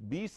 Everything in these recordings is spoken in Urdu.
20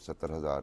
70,000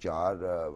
4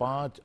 $5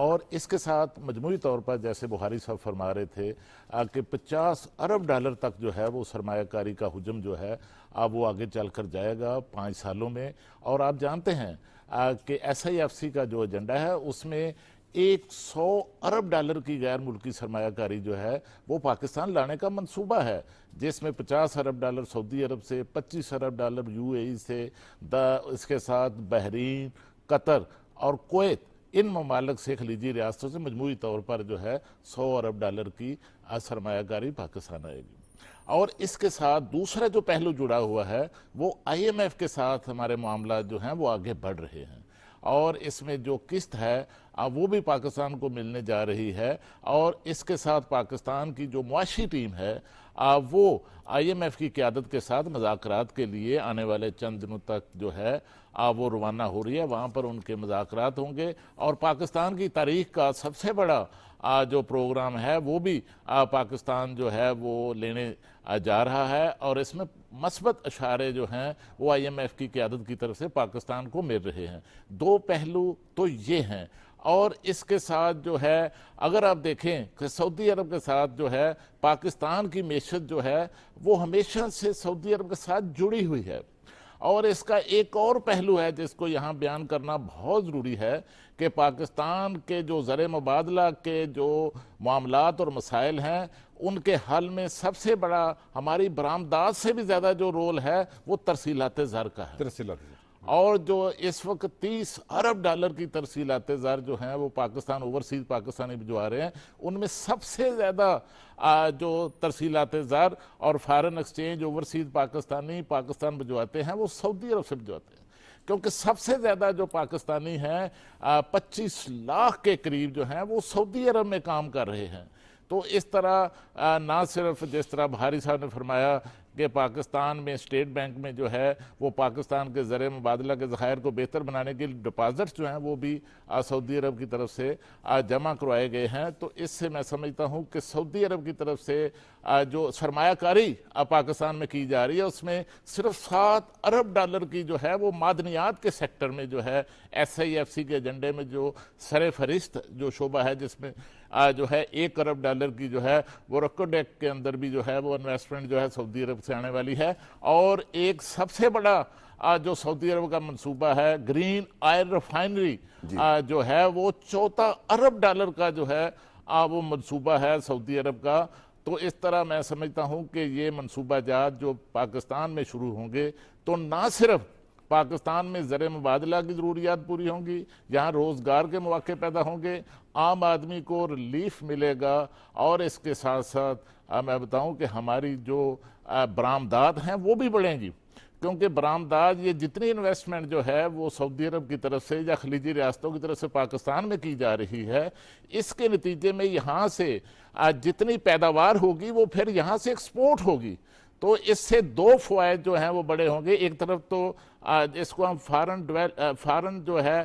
اور اس کے ساتھ مجموعی طور پر جیسے بخاری صاحب فرما رہے تھے کہ 50 ارب ڈالر تک جو ہے وہ سرمایہ کاری کا حجم جو ہے اب وہ آگے چل کر جائے گا 5 سالوں میں. اور آپ جانتے ہیں کہ ایس آئی ایف سی کا جو ایجنڈا ہے اس میں 100 ارب ڈالر کی غیر ملکی سرمایہ کاری جو ہے وہ پاکستان لانے کا منصوبہ ہے، جس میں 50 ارب ڈالر سعودی عرب سے، 25 ارب ڈالر یو اے ای سے، اس کے ساتھ بحرین، قطر اور کویت، ان ممالک سے، خلیجی ریاستوں سے مجموعی طور پر جو ہے 100 ارب ڈالر کی سرمایہ کاری پاکستان آئے گی. اور اس کے ساتھ دوسرا جو پہلو جڑا ہوا ہے وہ آئی ایم ایف کے ساتھ ہمارے معاملات جو ہیں وہ آگے بڑھ رہے ہیں، اور اس میں جو قسط ہے وہ بھی پاکستان کو ملنے جا رہی ہے. اور اس کے ساتھ پاکستان کی جو معاشی ٹیم ہے وہ آئی ایم ایف کی قیادت کے ساتھ مذاکرات کے لیے آنے والے چند دنوں تک جو ہے وہ روانہ ہو رہی ہے. وہاں پر ان کے مذاکرات ہوں گے، اور پاکستان کی تاریخ کا سب سے بڑا جو پروگرام ہے وہ بھی پاکستان جو ہے وہ لینے جا رہا ہے. اور اس میں مثبت اشارے جو ہیں وہ آئی ایم ایف کی قیادت کی طرف سے پاکستان کو مل رہے ہیں. دو پہلو تو یہ ہیں. اور اس کے ساتھ جو ہے اگر آپ دیکھیں کہ سعودی عرب کے ساتھ جو ہے پاکستان کی معیشت جو ہے وہ ہمیشہ سے سعودی عرب کے ساتھ جڑی ہوئی ہے. اور اس کا ایک اور پہلو ہے جس کو یہاں بیان کرنا بہت ضروری ہے کہ پاکستان کے جو زر مبادلہ کے جو معاملات اور مسائل ہیں ان کے حل میں سب سے بڑا ہماری برآمدات سے بھی زیادہ جو رول ہے وہ ترسیلات زر کا ہے. اور جو اس وقت 30 ارب ڈالر کی ترسیلات زر جو ہیں وہ پاکستان اوورسیز پاکستانی بھجوا رہے ہیں، ان میں سب سے زیادہ جو ترسیلات زر اور فارن ایکسچینج اوورسیز پاکستان بھجواتے ہیں وہ سعودی عرب سے بھجواتے ہیں، کیونکہ سب سے زیادہ جو پاکستانی ہیں 25 لاکھ کے قریب جو ہیں وہ سعودی عرب میں کام کر رہے ہیں. تو اس طرح نہ صرف جس طرح بھاری صاحب نے فرمایا کہ پاکستان میں اسٹیٹ بینک میں جو ہے وہ پاکستان کے زر مبادلہ کے ذخائر کو بہتر بنانے کے لیے ڈپازٹس جو ہیں وہ بھی سعودی عرب کی طرف سے جمع کروائے گئے ہیں. تو اس سے میں سمجھتا ہوں کہ سعودی عرب کی طرف سے جو سرمایہ کاری پاکستان میں کی جا رہی ہے اس میں صرف 7 ارب ڈالر کی جو ہے وہ معدنیات کے سیکٹر میں جو ہے ایس آئی ایف سی کے ایجنڈے میں جو سر فہرست جو شعبہ ہے جس میں جو ہے 1 ارب ڈالر کی جو ہے وہ رکوڈیک کے اندر بھی جو ہے وہ انویسٹمنٹ جو ہے سعودی عرب سے آنے والی ہے. اور ایک سب سے بڑا جو سعودی عرب کا منصوبہ ہے گرین آئل ریفائنری جو ہے وہ 14 ارب ڈالر کا جو ہے وہ منصوبہ ہے سعودی عرب کا. تو اس طرح میں سمجھتا ہوں کہ یہ منصوبہ جات جو پاکستان میں شروع ہوں گے تو نہ صرف پاکستان میں زر مبادلہ کی ضروریات پوری ہوں گی، یہاں روزگار کے مواقع پیدا ہوں گے، عام آدمی کو ریلیف ملے گا، اور اس کے ساتھ ساتھ میں بتاؤں کہ ہماری جو برآمدات ہیں وہ بھی بڑھیں گی، کیونکہ برآمدات یہ جتنی انویسٹمنٹ جو ہے وہ سعودی عرب کی طرف سے یا خلیجی ریاستوں کی طرف سے پاکستان میں کی جا رہی ہے، اس کے نتیجے میں یہاں سے جتنی پیداوار ہوگی وہ پھر یہاں سے ایکسپورٹ ہوگی. تو اس سے 2 فوائد جو ہیں وہ بڑے ہوں گے. ایک طرف تو اس کو ہم فارن جو ہے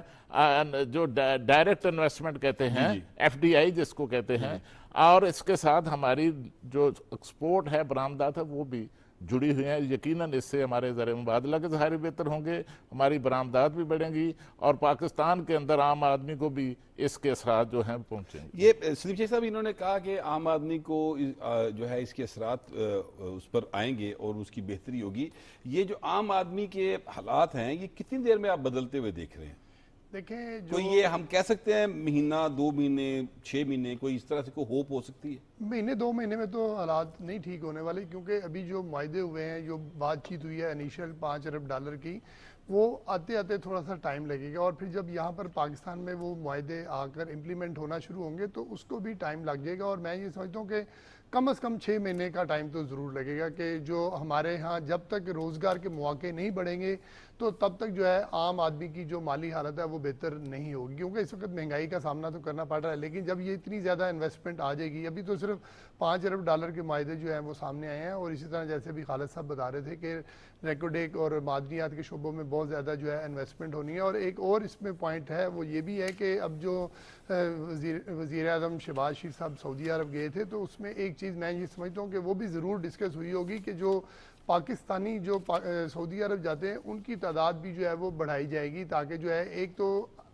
جو ڈائریکٹ انویسٹمنٹ کہتے ہیں ایف ڈی آئی جس کو کہتے ہیں، اور اس کے ساتھ ہماری جو ایکسپورٹ ہے برآمدات ہے وہ بھی جڑی ہوئی ہیں. یقیناً اس سے ہمارے زر مبادلہ کے ذخائر بہتر ہوں گے، ہماری برآمدات بھی بڑھیں گی، اور پاکستان کے اندر عام آدمی کو بھی اس کے اثرات جو ہیں پہنچیں گے. یہ سلیم شیخ صاحب انہوں نے کہا کہ عام آدمی کو جو ہے اس کے اثرات اس پر آئیں گے اور اس کی بہتری ہوگی. یہ جو عام آدمی کے حالات ہیں یہ کتنی دیر میں آپ بدلتے ہوئے دیکھ رہے ہیں؟ دیکھیں کوئی یہ ہم کہہ سکتے ہیں مہینہ 2 مہینے 6 مہینے کوئی اس طرح سے کوئی ہوپ ہو سکتی ہے؟ مہینے 2 مہینے میں تو حالات نہیں ٹھیک ہونے والے، کیونکہ ابھی جو معاہدے ہوئے ہیں، جو بات چیت ہوئی ہے انیشیل 5 ارب ڈالر کی، وہ آتے آتے تھوڑا سا ٹائم لگے گا، اور پھر جب یہاں پر پاکستان میں وہ معاہدے آ کر امپلیمنٹ ہونا شروع ہوں گے تو اس کو بھی ٹائم لگ جائے گا. اور میں یہ سمجھتا ہوں کہ کم از کم 6 مہینے کا ٹائم تو ضرور لگے گا، کہ جو ہمارے ہاں جب تک روزگار کے مواقع نہیں بڑھیں گے تو تب تک جو ہے عام آدمی کی جو مالی حالت ہے وہ بہتر نہیں ہوگی، کیونکہ اس وقت مہنگائی کا سامنا تو کرنا پڑ رہا ہے. لیکن جب یہ اتنی زیادہ انویسٹمنٹ آ جائے گی، ابھی تو صرف 5 ارب ڈالر کے معاہدے جو ہیں وہ سامنے آئے ہیں، اور اسی طرح جیسے بھی خالد صاحب بتا رہے تھے کہ ریکوڈیک اور معدنیات کے شعبوں میں بہت زیادہ جو ہے انویسٹمنٹ ہونی ہے. اور ایک اور اس میں پوائنٹ ہے وہ یہ بھی ہے کہ اب جو وزیر اعظم شہباز شریف صاحب سعودی عرب گئے تھے تو اس میں ایک چیز میں یہ سمجھتا ہوں کہ وہ بھی ضرور ڈسکس ہوئی ہوگی کہ جو پاکستانی جو سعودی عرب جاتے ہیں ان کی تعداد بھی جو ہے وہ بڑھائی جائے گی، تاکہ جو ہے ایک تو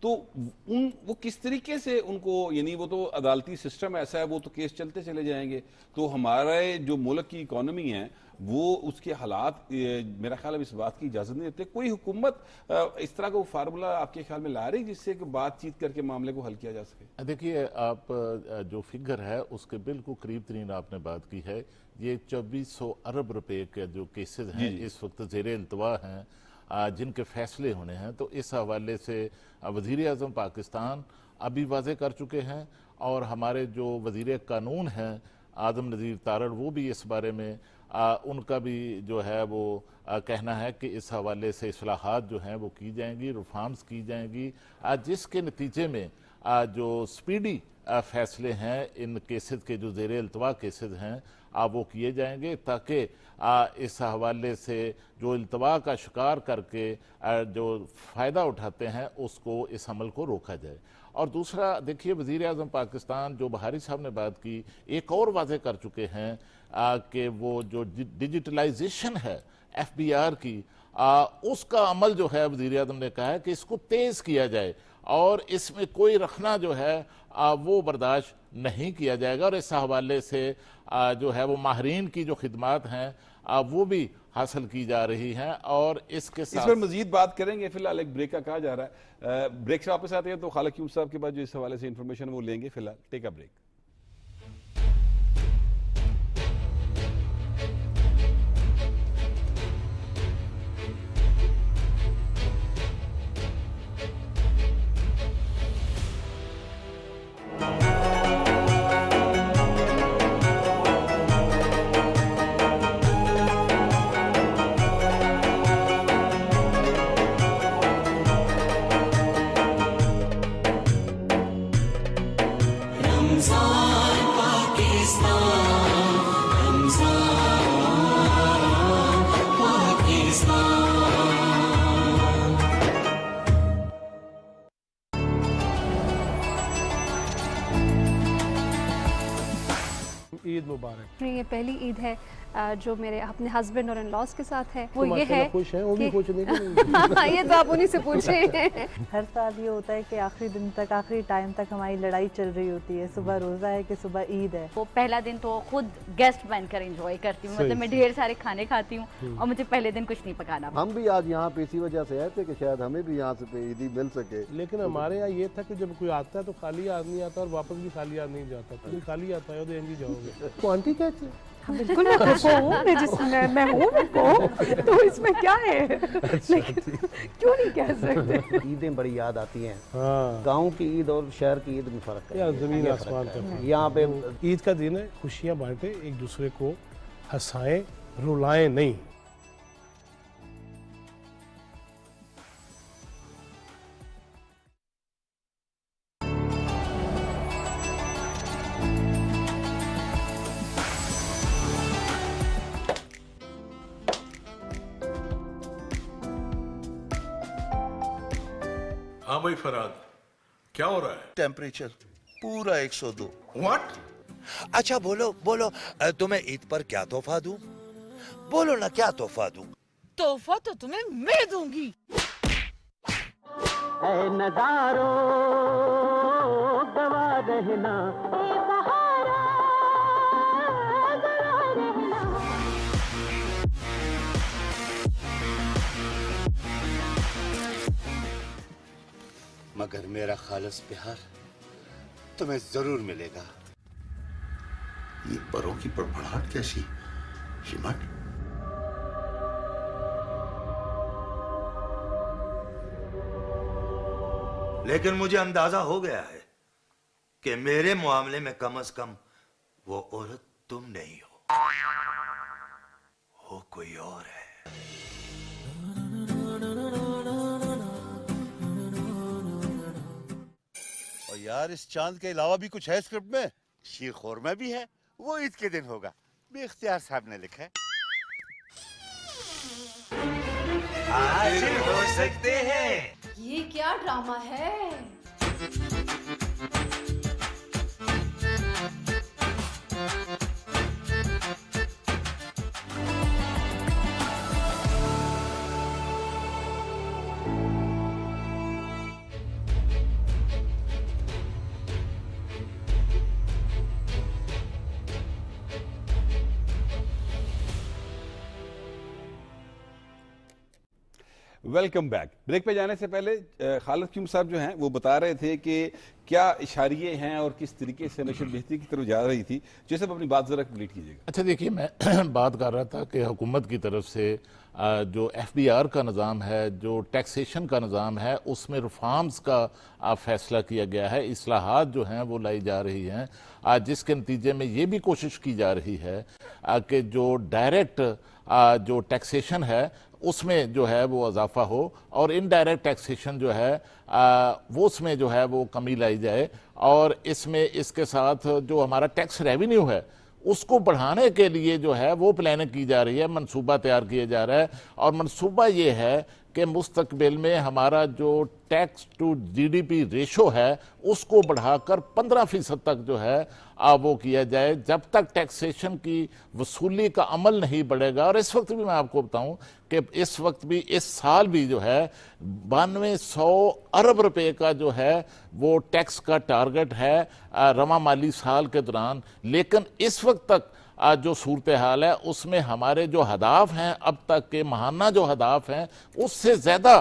تو وہ کس طریقے سے ان کو, یعنی وہ تو عدالتی سسٹم ایسا ہے, وہ تو کیس چلتے چلے جائیں گے, تو ہمارے جو ملک کی اکانومی ہے وہ اس کے حالات میرا خیال ہے اس بات کی اجازت نہیں دیتے. کوئی حکومت اس طرح کا فارمولا آپ کے خیال میں لا رہی جس سے کہ بات چیت کر کے معاملے کو حل کیا جا سکے؟ دیکھیے آپ جو فگر ہے اس کے بالکل قریب ترین آپ نے بات کی ہے. یہ 2400 ارب روپے کے جو کیسز ہیں اس وقت زیر التوا ہیں جن کے فیصلے ہونے ہیں, تو اس حوالے سے وزیر اعظم پاکستان ابھی واضح کر چکے ہیں, اور ہمارے جو وزیر قانون ہیں آدم نذیر تارڑ وہ بھی اس بارے میں ان کا بھی جو ہے وہ کہنا ہے کہ اس حوالے سے اصلاحات جو ہیں وہ کی جائیں گی, ریفارمز کی جائیں گی, جس کے نتیجے میں جو سپیڈی فیصلے ہیں ان کیسز کے جو زیر التوا کیسز ہیں وہ کیے جائیں گے, تاکہ اس حوالے سے جو التوا کا شکار کر کے جو فائدہ اٹھاتے ہیں اس کو, اس عمل کو روکا جائے. اور دوسرا دیکھیے وزیر اعظم پاکستان جو بہاری صاحب نے بات کی ایک اور واضح کر چکے ہیں کہ وہ جو ڈیجیٹلائزیشن ہے ایف بی آر کی, اس کا عمل جو ہے وزیر اعظم نے کہا ہے کہ اس کو تیز کیا جائے, اور اس میں کوئی رکھنا جو ہے وہ برداشت نہیں کیا جائے گا, اور اس حوالے سے جو ہے وہ ماہرین کی جو خدمات ہیں وہ بھی حاصل کی جا رہی ہیں. اور اس کے ساتھ اس پر مزید بات کریں گے, فی الحال ایک بریک کا کہا جا رہا ہے, بریک سے واپس آتے ہیں تو خالق یوسف صاحب کے بعد جو اس حوالے سے انفارمیشن وہ لیں گے. فی الحال ٹیک اے بریک. عید مبارک. یہ پہلی عید ہے جو میرے اپنے ہسبینڈ اور ان لاس کے ساتھ ہے, وہ تو یہ ہے خوش ہیں, وہ بھی خوش نہیں یہ تو آپ انہیں سے پوچھیں. ہر سال یہ ہوتا ہے کہ آخری دن تک, آخری ٹائم تک ہماری لڑائی چل رہی ہوتی ہے. صبح روزہ ہے کہ صبح عید ہے. وہ پہلا دن تو خود گیسٹ بن کر انجوائے کرتی ہوں, مطلب میں ڈھیر سارے کھانے کھاتی ہوں اور مجھے پہلے دن کچھ نہیں پکانا. ہم بھی آج یہاں پہ اسی وجہ سے آئے تھے کہ شاید ہمیں بھی یہاں سے عیدی مل سکے. لیکن ہمارے یہاں یہ تھا کہ جب کوئی آتا ہے تو خالی آدمی آتا ہے اور واپس بھی خالی آدمی جاتا ہے. کوئی خالی آتا ہے تو جاؤ گے. تو آنٹی کہتے ہیں بالکل میں ہوں, تو اس میں کیا ہے, لیکن کیوں نہیں کہہ سکتے. عیدیں بڑی یاد آتی ہیں. ہاں, گاؤں کی عید اور شہر کی عید میں فرق ہے. زمین آسمان کا. یہاں پہ عید کا دن ہے, خوشیاں بانٹیں, ایک دوسرے کو ہنسائیں, رلائیں نہیں. ہاں بھائی فراد, کیا ہو رہا ہے؟ ٹیمپریچر پورا 102. واٹ؟ اچھا بولو بولو, تمہیں عید پر کیا تحفہ دوں؟ بولو نا کیا تحفہ دوں؟ تحفہ تو تمہیں میں دوں گی. اے نظارو گوا رہنا, اے بہارا گوا رہنا. مگر میرا خالص پیار تمہیں ضرور ملے گا. یہ پروں کی بڑبڑاہٹ کیسی شمٹ؟ لیکن مجھے اندازہ ہو گیا ہے کہ میرے معاملے میں کم از کم وہ عورت تم نہیں ہو کوئی اور ہے. اور یار اس چاند کے علاوہ بھی کچھ ہے اسکرپٹ میں. شیر خورمہ بھی ہے, وہ عید کے دن ہوگا, بے اختیار صاحب نے لکھا ہے. حاضر ہو سکتے ہیں. یہ کیا ڈرامہ ہے؟ Welcome back. بریک پہ جانے سے پہلے خالد کیوم صاحب جو ہیں وہ بتا رہے تھے کہ کیا اشاریے ہیں اور کس طریقے سے نشر بہتری کی طرف جا رہی تھی. جیسے اپنی بات ذرا کمپلیٹ کیجیے گا. اچھا دیکھیے، میں بات کر رہا تھا کہ حکومت کی طرف سے جو ایف بی آر کا نظام ہے، جو ٹیکسیشن کا نظام ہے، اس میں ریفارمز کا فیصلہ کیا گیا ہے، اصلاحات جو ہیں وہ لائی جا رہی ہیں، جس کے نتیجے میں یہ بھی کوشش کی جا رہی ہے کہ جو ڈائریکٹ جو ٹیکسیشن ہے اس میں جو ہے وہ اضافہ ہو، اور انڈائریکٹ ٹیکسیشن جو ہے وہ اس میں جو ہے وہ کمی لائی جائے. اور اس میں اس کے ساتھ جو ہمارا ٹیکس ریونیو ہے اس کو بڑھانے کے لیے جو ہے وہ پلاننگ کی جا رہی ہے، منصوبہ تیار کیا جا رہا ہے. اور منصوبہ یہ ہے کہ مستقبل میں ہمارا جو ٹیکس ٹو جی ڈی پی ریشو ہے اس کو بڑھا کر 15% تک جو ہے وہ کیا جائے. جب تک ٹیکسیشن کی وصولی کا عمل نہیں بڑھے گا، اور اس وقت بھی میں آپ کو بتاؤں کہ اس وقت بھی اس سال بھی جو ہے 9200 ارب روپے کا جو ہے وہ ٹیکس کا ٹارگٹ ہے رواں مالی سال کے دوران. لیکن اس وقت تک جو صورتحال ہے اس میں ہمارے جو ہدف ہیں اب تک کے ماہانہ جو ہدف ہیں اس سے زیادہ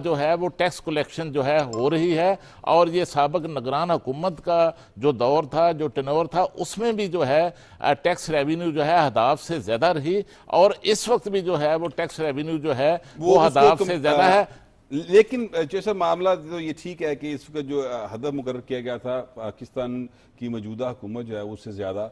جو ہے وہ ٹیکس کلیکشن جو ہے ہو رہی ہے. اور یہ سابق نگران حکومت کا جو دور تھا، جو ٹینور تھا، اس میں بھی جو ہے ٹیکس ریونیو جو ہے ہدف سے زیادہ رہی، اور اس وقت بھی جو ہے وہ ٹیکس ریونیو جو ہے وہ ہدف سے زیادہ ہے. لیکن جیسا معاملہ تو یہ ٹھیک ہے کہ اس کا جو ہدف مقرر کیا گیا تھا، پاکستان کی موجودہ حکومت جو ہے اس سے زیادہ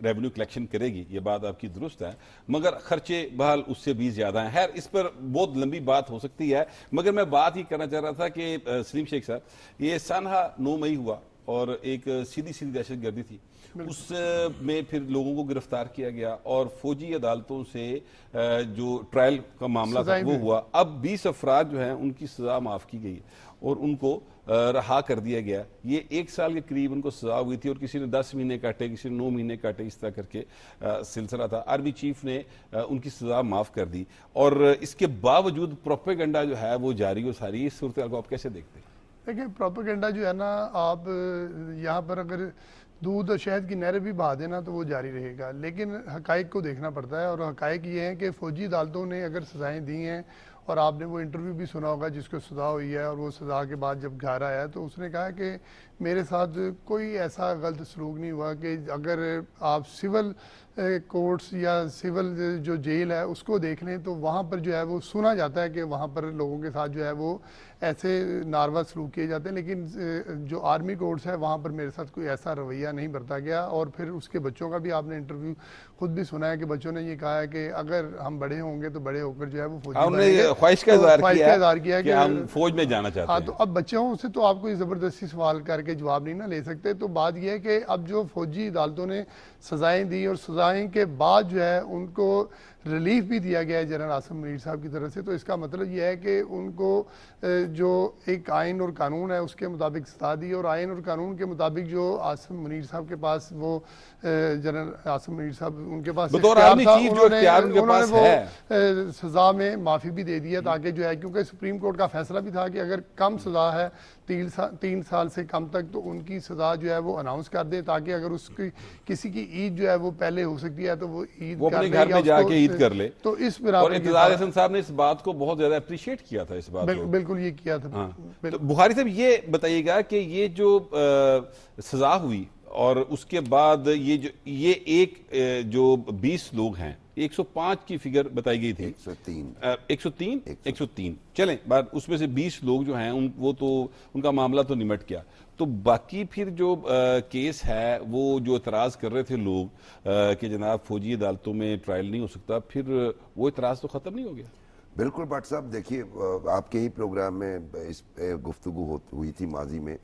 ریونیو کلیکشن کرے گی، یہ بات آپ کی درست ہے، مگر خرچے بہرحال اس سے بھی زیادہ ہیں. خیر، اس پر بہت لمبی بات ہو سکتی ہے، مگر میں بات یہ کرنا چاہ رہا تھا کہ سلیم شیخ صاحب، یہ سانحہ 9 مئی ہوا اور ایک سیدھی دہشت گردی تھی، اس میں پھر لوگوں کو گرفتار کیا گیا اور فوجی عدالتوں سے جو ٹرائل کا معاملہ تھا وہ ہوا. اب 20 افراد جو ہیں ان کی سزا معاف کی گئی اور ان کو رہا کر دیا گیا. یہ 1 سال کے قریب ان کو سزا ہوئی تھی، اور کسی نے 10 مہینے کاٹے، کسی نے 9 مہینے کاٹے، اس طرح کر کے سلسلہ تھا. آرمی چیف نے ان کی سزا معاف کر دی، اور اس کے باوجود پروپیگنڈا جو ہے وہ جاری و ساری. اس صورتحال کو آپ کیسے دیکھتے ہیں؟ دیکھیں، پروپیگنڈا جو ہے نا، آپ یہاں پر اگر دودھ اور شہد کی نہریں بھی بہا دینا تو وہ جاری رہے گا، لیکن حقائق کو دیکھنا پڑتا ہے. اور حقائق یہ ہیں کہ فوجی عدالتوں نے اگر سزائیں دی ہیں، اور آپ نے وہ انٹرویو بھی سنا ہوگا جس کو سزا ہوئی ہے، اور وہ سزا کے بعد جب گھر آیا تو اس نے کہا کہ میرے ساتھ کوئی ایسا غلط سلوک نہیں ہوا کہ اگر آپ سول کورٹس یا سول جو جیل ہے اس کو دیکھ لیں تو وہاں پر جو ہے وہ سنا جاتا ہے کہ وہاں پر لوگوں کے ساتھ جو ہے وہ ایسے ناروا سلوک کیے جاتے ہیں، لیکن جو آرمی کورٹس ہے وہاں پر میرے ساتھ کوئی ایسا رویہ نہیں برتا گیا. اور پھر اس کے بچوں کا بھی آپ نے انٹرویو خود بھی سنا ہے کہ بچوں نے یہ کہا ہے کہ اگر ہم بڑے ہوں گے تو بڑے ہو کر جو ہے وہ فوجی خواہش کا اظہار کیا کہ ہم فوج میں جانا چاہتے ہیں. تو اب بچوں سے تو آپ کوئی زبردستی سوال کر کے جواب نہیں نہ لے سکتے. تو بات یہ ہے کہ اب جو فوجی عدالتوں نے سزائیں دی اور سزائیں کے بعد جو ہے ان کو ریلیف بھی دیا گیا ہے جنرل عاصم منیر صاحب کی طرف سے، تو اس کا مطلب یہ ہے کہ ان کو جو ایک آئین اور قانون ہے اس کے مطابق سزا دی، اور آئین اور قانون کے مطابق جو عاصم منیر صاحب کے پاس وہ جنرل عاصم منیر صاحب ان کے پاس بطور آرمی چیف جو اختیار ان کے پاس ہے، سزا میں معافی بھی دے دی ہے تاکہ جو ہے، کیونکہ سپریم کورٹ کا فیصلہ بھی تھا کہ اگر کم سزا ہے 3 سال سے کم تک تو ان کی سزا جو ہے وہ اناؤنس کر دیں، تاکہ اگر اس کی کسی کی عید جو ہے وہ پہلے ہو سکتی ہے تو وہ عید وہ اپنے گھر میں جا کے عید کر لے. تو اس اور انتظار حسن صاحب نے اس بات کو بہت زیادہ اپریشیٹ کیا تھا. اس بات کو بالکل یہ کیا تھا. بخاری صاحب یہ بتائیے گا کہ یہ جو سزا ہوئی اور اس کے بعد یہ ایک جو 20 لوگ ہیں، 105 کی فگر بتائی گئی تھی، 103 چلیں بعد اس میں سے 20 لوگ جو ہیں وہ تو ان کا معاملہ تو نمٹ گیا. تو باقی پھر جو کیس ہے وہ جو اعتراض کر رہے تھے لوگ کہ جناب فوجی عدالتوں میں ٹرائل نہیں ہو سکتا، پھر وہ اعتراض تو ختم نہیں ہو گیا؟ بالکل بٹ صاحب، دیکھیے آپ کے ہی پروگرام میں اس پہ گفتگو ہوئی تھی ماضی میں.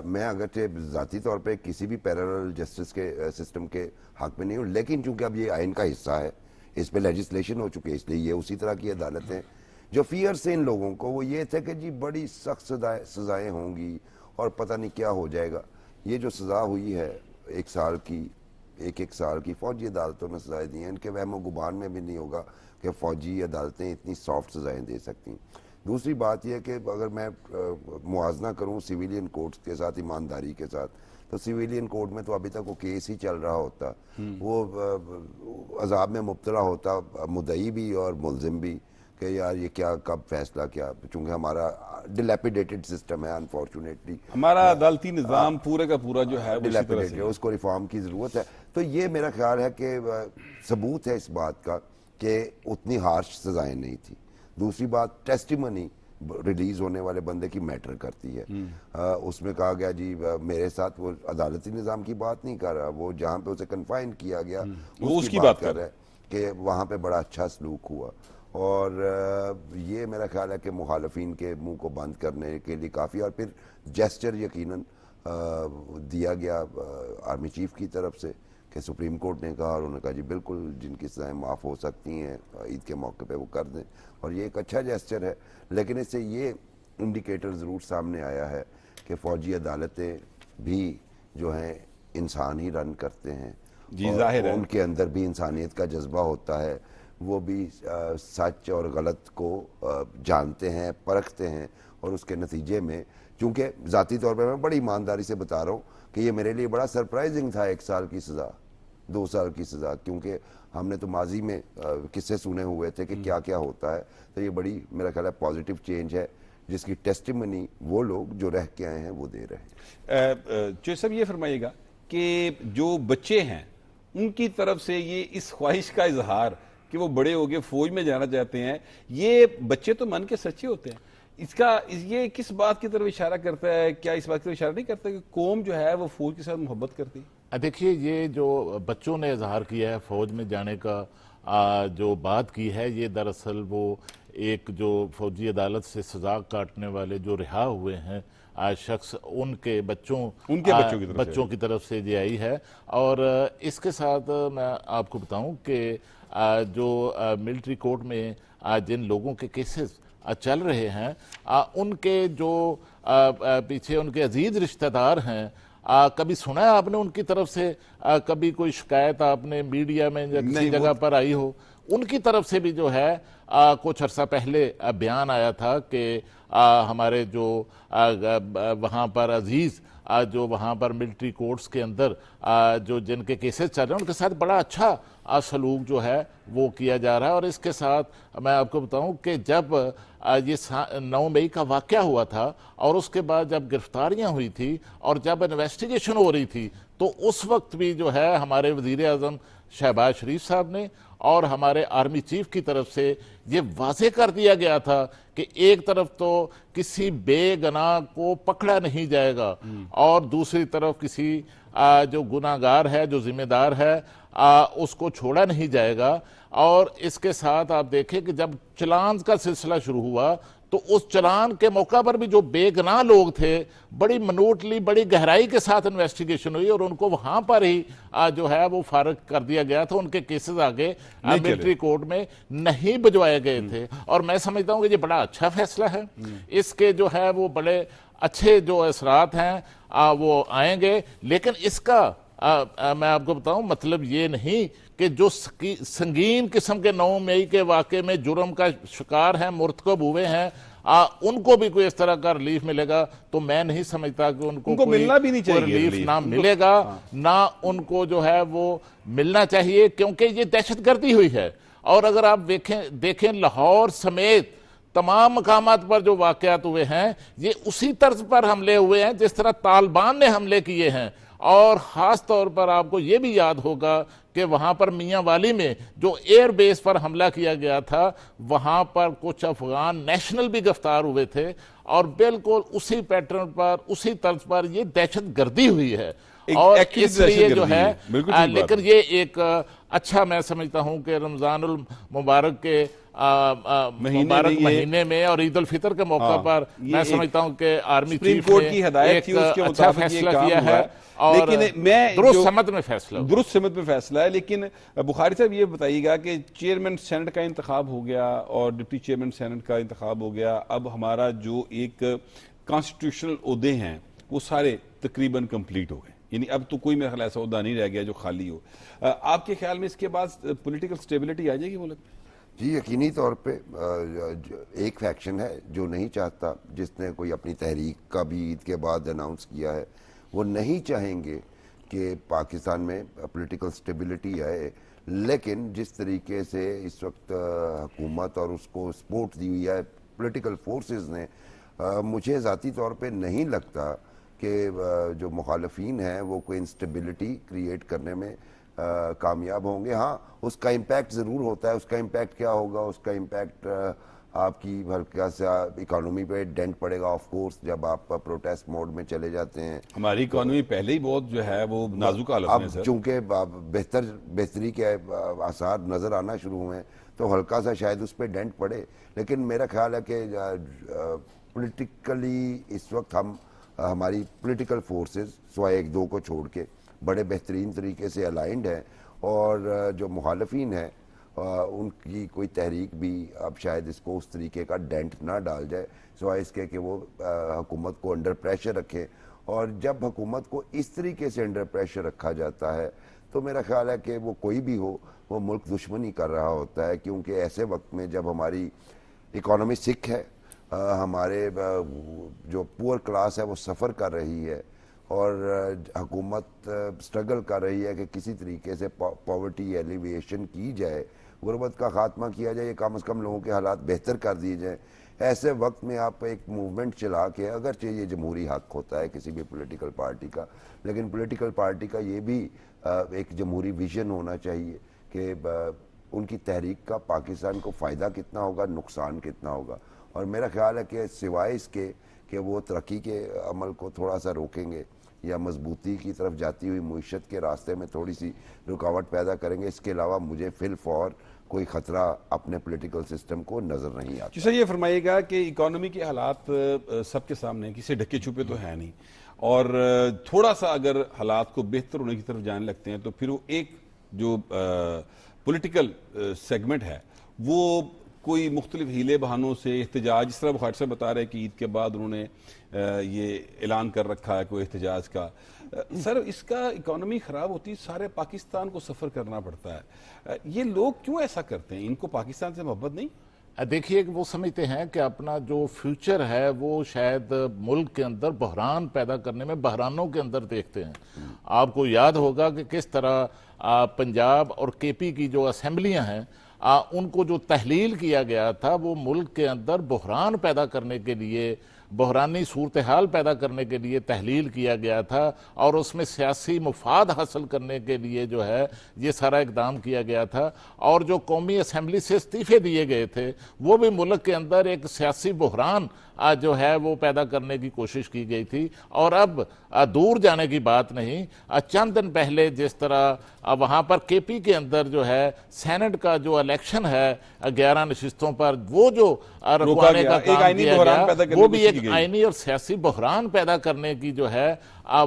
میں اگرچہ ذاتی طور پہ کسی بھی پیرالل جسٹس کے سسٹم کے حق میں نہیں ہوں، لیکن چونکہ اب یہ آئین کا حصہ ہے، اس پہ لیجسلیشن ہو چکی ہے، اس لیے یہ اسی طرح کی عدالتیں جو فیئر سے ان لوگوں کو وہ یہ تھے کہ جی بڑی سخت سزائیں ہوں گی اور پتہ نہیں کیا ہو جائے گا. یہ جو سزا ہوئی ہے 1 سال کی، 1 سال کی فوجی عدالتوں میں سزائیں دی ہیں، ان کے وہم و گمان میں بھی نہیں ہوگا کہ فوجی عدالتیں اتنی سافٹ سزائیں دے سکتی. دوسری بات یہ کہ اگر میں موازنہ کروں سویلین کورٹس کے ساتھ ایمانداری کے ساتھ، تو سویلین کورٹ میں تو ابھی تک وہ کیس ہی چل رہا ہوتا، وہ عذاب میں مبتلا ہوتا مدعی بھی اور ملزم بھی کہ یار یہ کیا کب فیصلہ کیا، چونکہ ہمارا ڈیلیپیڈیٹڈ سسٹم ہے انفارچونیٹلی، ہمارا عدالتی نظام پورے کا پورا جو ہے وہ اسی طرح سے ہے. اس کو ریفارم کی ضرورت ہے. تو یہ میرا خیال ہے کہ ثبوت ہے اس بات کا کہ اتنی ہارش سزائیں نہیں تھی. دوسری بات ٹیسٹیمنی ریلیز ہونے والے بندے کی میٹر کرتی ہے. اس میں کہا گیا جی میرے ساتھ، وہ عدالتی نظام کی بات نہیں کر رہا، وہ جہاں پہ اسے کنفائن کیا گیا اس کی بات کر رہا ہے کہ وہاں پہ بڑا اچھا سلوک ہوا. اور یہ میرا خیال ہے کہ مخالفین کے منہ کو بند کرنے کے لیے کافی. اور پھر جیسچر یقیناً دیا گیا آرمی چیف کی طرف سے کہ سپریم کورٹ نے کہا، اور انہوں نے کہا جی بالکل جن کی سزائیں معاف ہو سکتی ہیں عید کے موقع پہ وہ کر دیں. اور یہ ایک اچھا جیسچر ہے. لیکن اس سے یہ انڈیکیٹر ضرور سامنے آیا ہے کہ فوجی عدالتیں بھی جو ہیں انسان ہی رن کرتے ہیں، ظاہر ہے ان کے اندر بھی انسانیت کا جذبہ ہوتا ہے. وہ بھی سچ اور غلط کو جانتے ہیں، پرکھتے ہیں، اور اس کے نتیجے میں، چونکہ ذاتی طور پہ میں بڑی ایمانداری سے بتا رہا ہوں کہ یہ میرے لیے بڑا سرپرائزنگ تھا 1 سال کی سزا، 2 سال کی سزا، کیونکہ ہم نے تو ماضی میں قصے سنے ہوئے تھے کہ کیا کیا ہوتا ہے. تو یہ بڑی میرا خیال ہے پازیٹیو چینج ہے جس کی ٹیسٹیمنی وہ لوگ جو رہ کے آئے ہیں وہ دے رہے ہیں. جو صاحب یہ فرمائیے گا کہ جو بچے ہیں ان کی طرف سے یہ اس خواہش کا اظہار کہ وہ بڑے ہو گئے فوج میں جانا چاہتے ہیں، یہ بچے تو من کے سچے ہوتے ہیں. یہ کس بات کی طرف اشارہ کرتا ہے؟ کیا اس بات کی طرف اشارہ نہیں کرتا کہ قوم جو ہے وہ فوج کے ساتھ محبت کرتی ہے؟ دیکھیے یہ جو بچوں نے اظہار کیا ہے فوج میں جانے کا، جو بات کی ہے، یہ دراصل وہ ایک جو فوجی عدالت سے سزا کاٹنے والے جو رہا ہوئے ہیں شخص، ان کے بچوں کی طرف سے یہ آئی ہے. اور اس کے ساتھ میں آپ کو بتاؤں کہ جو ملٹری کورٹ میں جن لوگوں کے کیسز چل رہے ہیں، ان کے جو پیچھے ان کے عزیز رشتہ دار ہیں، کبھی سنا ہے آپ نے ان کی طرف سے کبھی کوئی شکایت آپ نے میڈیا میں یا کسی جگہ پر آئی ہو؟ ان کی طرف سے بھی جو ہے کچھ عرصہ پہلے بیان آیا تھا کہ ہمارے جو وہاں پر عزیز جو وہاں پر ملٹری کورٹس کے اندر جو جن کے کیسز چل رہے ہیں ان کے ساتھ بڑا اچھا سلوک جو ہے وہ کیا جا رہا ہے. اور اس کے ساتھ میں آپ کو بتاؤں کہ جب یہ 9 مئی کا واقعہ ہوا تھا اور اس کے بعد جب گرفتاریاں ہوئی تھی اور جب انویسٹیگیشن ہو رہی تھی، تو اس وقت بھی جو ہے ہمارے وزیر اعظم شہباز شریف صاحب نے اور ہمارے آرمی چیف کی طرف سے یہ واضح کر دیا گیا تھا کہ ایک طرف تو کسی بے گناہ کو پکڑا نہیں جائے گا اور دوسری طرف کسی جو گناہگار ہے، جو ذمہ دار ہے، اس کو چھوڑا نہیں جائے گا. اور اس کے ساتھ آپ دیکھیں کہ جب چلان کا سلسلہ شروع ہوا تو اس چلان کے موقع پر بھی جو بے گناہ لوگ تھے بڑی منوٹلی، بڑی گہرائی کے ساتھ انویسٹیگیشن ہوئی اور ان کو وہاں پر ہی جو ہے وہ فارغ کر دیا گیا تھا. ان کے کیسز آگے ملٹری کورٹ میں نہیں بھجوائے گئے تھے. اور میں سمجھتا ہوں کہ یہ بڑا اچھا فیصلہ ہے. اس کے جو ہے وہ بڑے اچھے جو اثرات ہیں وہ آئیں گے. لیکن اس کا میں آپ کو بتاؤں مطلب یہ نہیں کہ جو سنگین قسم کے 9 مئی کے واقعے میں جرم کا شکار ہیں، مرتکب ہوئے ہیں، ان کو بھی کوئی اس طرح کا ریلیف ملے گا. تو میں نہیں سمجھتا کہ ان کو ملنا بھی نہیں چاہیے. ریلیف نہ ملے گا، نہ ان کو جو ہے وہ ملنا چاہیے، کیونکہ یہ دہشت گردی ہوئی ہے. اور اگر آپ دیکھیں لاہور سمیت تمام مقامات پر جو واقعات ہوئے ہیں یہ اسی طرز پر حملے ہوئے ہیں جس طرح طالبان نے حملے کیے ہیں. اور خاص طور پر آپ کو یہ بھی یاد ہوگا کہ وہاں پر میاں والی میں جو ایئر بیس پر حملہ کیا گیا تھا، وہاں پر کچھ افغان نیشنل بھی گرفتار ہوئے تھے. اور بالکل اسی پیٹرن پر، اسی طرز پر یہ دہشت گردی ہوئی ہے. اور اس لیے جو ہے لیکن یہ ایک اچھا میں سمجھتا ہوں کہ رمضان المبارک کے مبارک مہینے میں اور عید الفطر کے موقع پر میں سمجھتا ہوں کہ آرمی چیف نے ایک اچھا فیصلہ کیا ہے اور درست سمت میں فیصلہ ہے. لیکن بخاری صاحب یہ بتائیے گا کہ چیئرمین سینٹ کا انتخاب ہو گیا اور ڈپٹی چیئرمین سینٹ کا انتخاب ہو گیا. اب ہمارا جو ایک کانسٹیٹیوشنل عہدے ہیں وہ سارے تقریباً کمپلیٹ ہو گئے، یعنی اب تو کوئی میرا خیال ایسا عہدہ نہیں رہ گیا جو خالی ہو. آپ کے خیال میں اس کے بعد پولیٹیکل سٹیبلٹی آ جائے گی ملک میں؟ جی یقینی طور پہ ایک فیکشن ہے جو نہیں چاہتا، جس نے کوئی اپنی تحریک کا بھی عید کے بعد اناؤنس کیا ہے، وہ نہیں چاہیں گے کہ پاکستان میں پولیٹیکل سٹیبلٹی آئے، لیکن جس طریقے سے اس وقت حکومت اور اس کو سپورٹ دی ہوئی ہے پولیٹیکل فورسز نے، مجھے ذاتی طور پہ نہیں لگتا کہ جو مخالفین ہیں وہ کوئی انسٹیبلٹی کریٹ کرنے میں کامیاب ہوں گے۔ ہاں اس کا امپیکٹ ضرور ہوتا ہے۔ اس کا امپیکٹ کیا ہوگا؟ اس کا امپیکٹ آپ کی ہلکا سا اکانومی پہ ڈینٹ پڑے گا آف کورس، جب آپ پروٹیسٹ موڈ میں چلے جاتے ہیں۔ ہماری اکانومی پہلے ہی بہت جو ہے وہ نازک حالت میں ہے سر۔ اب چونکہ بہتری کے آثار نظر آنا شروع ہوئے ہیں تو ہلکا سا شاید اس پہ ڈینٹ پڑے، لیکن میرا خیال ہے کہ پولیٹیکلی اس وقت ہماری پولیٹیکل فورسز سوائے ایک دو کو چھوڑ کے بڑے بہترین طریقے سے الائنڈ ہیں، اور جو مخالفین ہیں ان کی کوئی تحریک بھی اب شاید اس کو اس طریقے کا ڈینٹ نہ ڈال جائے، سوائے اس کے کہ وہ حکومت کو انڈر پریشر رکھے۔ اور جب حکومت کو اس طریقے سے انڈر پریشر رکھا جاتا ہے تو میرا خیال ہے کہ وہ کوئی بھی ہو وہ ملک دشمنی کر رہا ہوتا ہے، کیونکہ ایسے وقت میں جب ہماری اکانومی سکھ ہے، ہمارے جو پور کلاس ہے وہ سفر کر رہی ہے، اور حکومت سٹرگل کر رہی ہے کہ کسی طریقے سے پاورٹی ایلیویشن کی جائے، غربت کا خاتمہ کیا جائے، کم از کم لوگوں کے حالات بہتر کر دیے جائیں، ایسے وقت میں آپ ایک موومنٹ چلا کے، اگرچہ یہ جمہوری حق ہوتا ہے کسی بھی پولیٹیکل پارٹی کا، لیکن پولیٹیکل پارٹی کا یہ بھی ایک جمہوری ویژن ہونا چاہیے کہ ان کی تحریک کا پاکستان کو فائدہ کتنا ہوگا، نقصان کتنا ہوگا۔ اور میرا خیال ہے کہ سوائے اس کے کہ وہ ترقی کے عمل کو تھوڑا سا روکیں گے یا مضبوطی کی طرف جاتی ہوئی معیشت کے راستے میں تھوڑی سی رکاوٹ پیدا کریں گے، اس کے علاوہ مجھے فی الفور کوئی خطرہ اپنے پولیٹیکل سسٹم کو نظر نہیں آتا۔ جی سر، یہ فرمائیے گا کہ اکانومی کے حالات سب کے سامنے، کسی ڈھکے چھپے تو ہے نہیں، اور تھوڑا سا اگر حالات کو بہتر ہونے کی طرف جانے لگتے ہیں تو پھر وہ ایک جو پولیٹیکل سیگمنٹ ہے وہ کوئی مختلف ہیلے بہانوں سے احتجاج، جس طرح بخاری صاحب بتا رہے کہ عید کے بعد انہوں نے یہ اعلان کر رکھا ہے کوئی احتجاج کا، سر اس کا اکانومی خراب ہوتی سارے پاکستان کو سفر کرنا پڑتا ہے، یہ لوگ کیوں ایسا کرتے ہیں؟ ان کو پاکستان سے محبت نہیں؟ دیکھیے کہ وہ سمجھتے ہیں کہ اپنا جو فیوچر ہے وہ شاید ملک کے اندر بحران پیدا کرنے میں، بحرانوں کے اندر دیکھتے ہیں۔ آپ کو یاد ہوگا کہ کس طرح پنجاب اور کے پی کی جو اسمبلیاں ہیں ان کو جو تحلیل کیا گیا تھا وہ ملک کے اندر بحران پیدا کرنے کے لیے، بحرانی صورتحال پیدا کرنے کے لیے تحلیل کیا گیا تھا، اور اس میں سیاسی مفاد حاصل کرنے کے لیے جو ہے یہ سارا اقدام کیا گیا تھا، اور جو قومی اسمبلی سے استعفے دیے گئے تھے وہ بھی ملک کے اندر ایک سیاسی بحران جو ہے وہ پیدا کرنے کی کوشش کی گئی تھی۔ اور اب دور جانے کی بات نہیں، چند دن پہلے جس طرح وہاں پر کے پی کے اندر جو ہے سینٹ کا جو الیکشن ہے 11 نشستوں پر وہ جو رکوانے کا کام کیا گیا، وہ بھی ایک آئینی اور سیاسی بحران پیدا کرنے کی جو ہے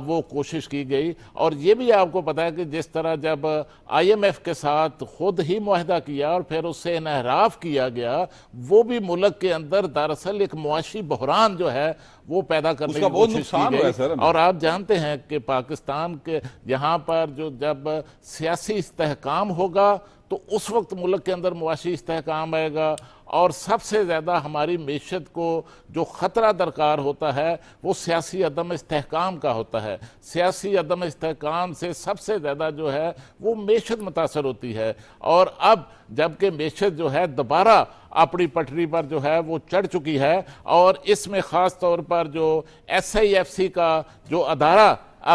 وہ کوشش کی گئی۔ اور یہ بھی آپ کو پتا ہے کہ جس طرح جب آئی ایم ایف کے ساتھ خود ہی معاہدہ کیا اور پھر اس سے انحراف کیا گیا، وہ بھی ملک کے اندر دراصل ایک معاشی بحران جو ہے وہ پیدا کرنے کی کوشش کی گئی۔ اور آپ جانتے ہیں کہ پاکستان کے یہاں پر جو جب سیاسی استحکام ہوگا تو اس وقت ملک کے اندر معاشی استحکام آئے گا، اور سب سے زیادہ ہماری معیشت کو جو خطرہ درکار ہوتا ہے وہ سیاسی عدم استحکام کا ہوتا ہے۔ سیاسی عدم استحکام سے سب سے زیادہ جو ہے وہ معیشت متاثر ہوتی ہے، اور اب جبکہ معیشت جو ہے دوبارہ اپنی پٹری پر جو ہے وہ چڑھ چکی ہے، اور اس میں خاص طور پر جو ایس آئی ایف سی کا جو ادارہ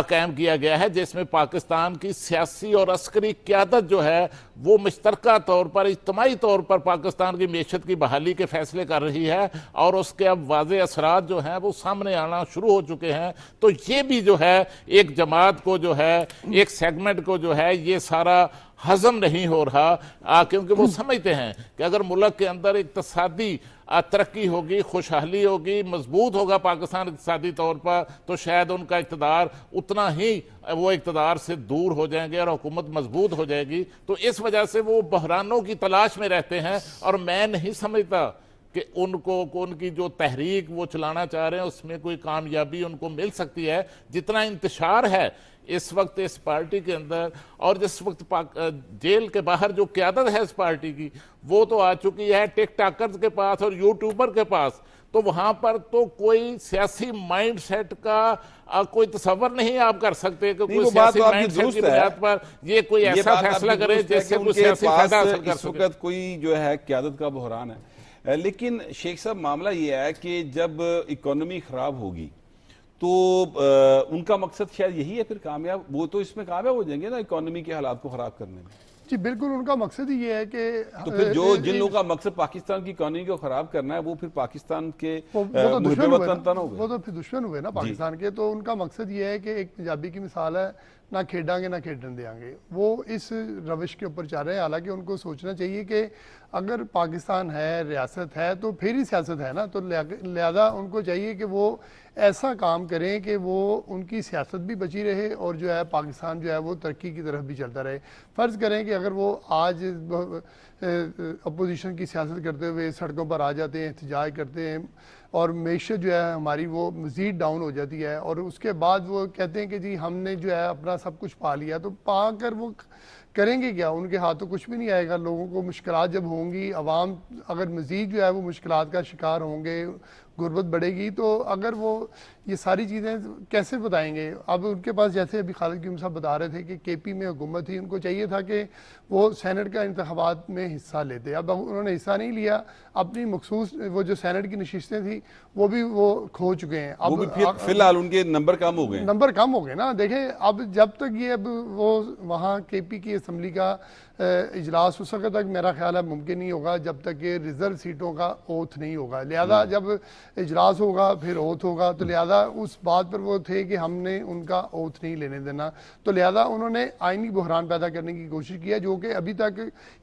قائم کیا گیا ہے جس میں پاکستان کی سیاسی اور عسکری قیادت جو ہے وہ مشترکہ طور پر، اجتماعی طور پر پاکستان کی معیشت کی بحالی کے فیصلے کر رہی ہے، اور اس کے اب واضح اثرات جو ہیں وہ سامنے آنا شروع ہو چکے ہیں۔ تو یہ بھی جو ہے ایک جماعت کو جو ہے، ایک سیگمنٹ کو جو ہے یہ سارا ہضم نہیں ہو رہا، کیونکہ وہ سمجھتے ہیں کہ اگر ملک کے اندر اقتصادی ترقی ہوگی، خوشحالی ہوگی، مضبوط ہوگا پاکستان اقتصادی طور پر، تو شاید ان کا اقتدار اتنا ہی وہ اقتدار سے دور ہو جائیں گے اور حکومت مضبوط ہو جائے گی۔ تو اس وجہ سے وہ بحرانوں کی تلاش میں رہتے ہیں، اور میں نہیں سمجھتا کہ ان کی جو تحریک وہ چلانا چاہ رہے ہیں اس میں کوئی کامیابی ان کو مل سکتی ہے۔ جتنا انتشار ہے اس وقت اس پارٹی کے اندر اور جس وقت جیل کے باہر جو قیادت ہے اس پارٹی کی وہ تو آ چکی ہے ٹک ٹاکرز کے پاس اور یوٹیوبر کے پاس، تو وہاں پر تو کوئی سیاسی مائنڈ سیٹ کا کوئی تصور نہیں آپ کر سکتے کہ کوئی سیاسی مائنڈ سیٹ کی بنیاد پر یہ کوئی ایسا فیصلہ کرے جس سے کوئی سیاسی فائدہ حاصل کر اس وقت کوئی جو ہے قیادت کا بحران ہے. لیکن شیخ صاحب معاملہ یہ ہے کہ جب اکانومی خراب ہوگی تو ان کا مقصد شاید یہی ہے پھر کامیاب، وہ تو اس میں کامیاب ہو جائیں گے نا اکانومی کے حالات کو خراب کرنے میں. جی بالکل، ان کا مقصد ہی یہ ہے کہ تو پھر جن لوگوں کا مقصد پاکستان کی اکانومی کو خراب کرنا ہے وہ پھر پاکستان کے وہ تو پھر دشمن ہوئے نا پاکستان کے. تو ان کا مقصد یہ ہے کہ ایک پنجابی کی مثال ہے، نہ کھیڈاں گے نہ کھیڈن دیں گے، وہ اس روش کے اوپر چل رہے ہیں. حالانکہ ان کو سوچنا چاہیے کہ اگر پاکستان ہے، ریاست ہے، تو پھر ہی سیاست ہے نا. تو لہذا ان کو چاہیے کہ وہ ایسا کام کریں کہ وہ ان کی سیاست بھی بچی رہے اور جو ہے پاکستان جو ہے وہ ترقی کی طرف بھی چلتا رہے. فرض کریں کہ اگر وہ آج اپوزیشن کی سیاست کرتے ہوئے سڑکوں پر آ جاتے ہیں، احتجاج کرتے ہیں اور معیشت جو ہے ہماری وہ مزید ڈاؤن ہو جاتی ہے، اور اس کے بعد وہ کہتے ہیں کہ جی ہم نے جو ہے اپنا سب کچھ پا لیا، تو پا کر وہ کریں گے کیا؟ ان کے ہاتھوں کچھ بھی نہیں آئے گا. لوگوں کو مشکلات جب ہوں گی، عوام اگر مزید جو ہے وہ مشکلات کا شکار ہوں گے، غربت بڑھے گی، تو اگر وہ یہ ساری چیزیں کیسے بتائیں گے؟ اب ان کے پاس جیسے ابھی خالد کیوم صاحب بتا رہے تھے کہ کے پی میں حکومت تھی، ان کو چاہیے تھا کہ وہ سینٹ کا انتخابات میں حصہ لیتے. اب انہوں نے حصہ نہیں لیا، اپنی مخصوص وہ جو سینٹ کی نشستیں تھیں وہ بھی وہ کھو چکے ہیں. اب فی الحال ان کے نمبر کم ہو گئے نا. دیکھیں اب جب تک یہ اب وہ وہاں کے پی کی اسمبلی کا اجلاس اس وقت تک میرا خیال ہے ممکن نہیں ہوگا جب تک کہ ریزرو سیٹوں کا اوتھ نہیں ہوگا. لہذا جب اجلاس ہوگا پھر اوتھ ہوگا، تو لہذا اس بات پر وہ تھے کہ ہم نے ان کا اوتھ نہیں لینے دینا. تو لہذا انہوں نے آئینی بحران پیدا کرنے کی کوشش کی ہے، جو کہ ابھی تک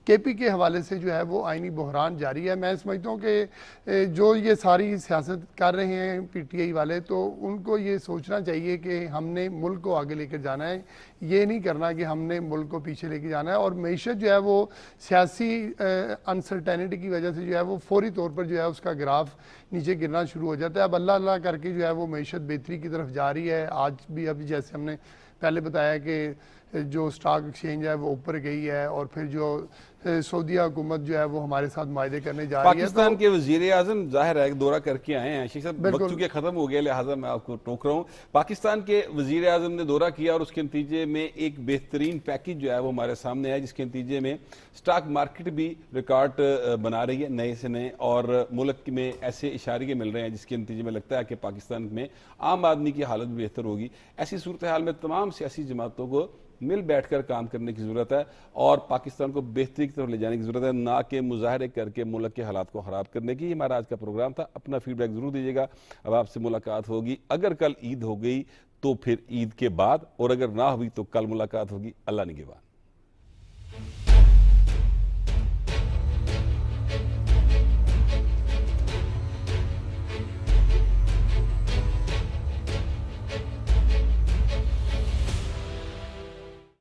کے پی کے حوالے سے جو ہے وہ آئینی بحران جاری ہے. میں سمجھتا ہوں کہ جو یہ ساری سیاست کر رہے ہیں پی ٹی آئی والے، تو ان کو یہ سوچنا چاہیے کہ ہم نے ملک کو آگے لے کر جانا ہے، یہ نہیں کرنا کہ ہم نے ملک کو پیچھے لے کے جانا ہے. اور معیشت جو ہے وہ سیاسی انسرٹینٹی کی وجہ سے جو ہے وہ فوری طور پر جو ہے اس کا گراف نیچے گرنا شروع ہو جاتا ہے. اب اللہ اللہ کر کے جو ہے وہ معیشت بہتری کی طرف جا رہی ہے. آج بھی ابھی جیسے ہم نے پہلے بتایا کہ جو سٹاک ایکسچینج ہے وہ اوپر گئی ہے، اور پھر جو سعودیہ حکومت جو ہے وہ ہمارے ساتھ معاہدے کرنے جا رہی ہے. پاکستان کے وزیر اعظم ظاہر ہے دورہ کر کے آئے ہیں. شیخ صاحب وقت چونکہ ختم ہو گیا لہٰذا میں آپ کو ٹوک رہا ہوں. پاکستان کے وزیر اعظم نے دورہ کیا اور اس کے نتیجے میں ایک بہترین پیکج جو ہے وہ ہمارے سامنے ہے، جس کے نتیجے میں سٹاک مارکیٹ بھی ریکارڈ بنا رہی ہے نئے سے نئے، اور ملک میں ایسے اشاریے مل رہے ہیں جس کے نتیجے میں لگتا ہے کہ پاکستان میں عام آدمی کی حالت بھی بہتر ہوگی. ایسی صورتحال میں تمام سیاسی جماعتوں کو مل بیٹھ کر کام کرنے کی ضرورت ہے اور پاکستان کو بہتری کی طرف لے جانے کی ضرورت ہے، نہ کہ مظاہرے کر کے ملک کے حالات کو خراب کرنے کی. ہمارا آج کا پروگرام تھا. اپنا فیڈ بیک ضرور دیجیے گا. اب آپ سے ملاقات ہوگی. اگر کل عید ہو گئی تو پھر عید کے بعد، اور اگر نہ ہوئی تو کل ملاقات ہوگی. اللہ نگہبان.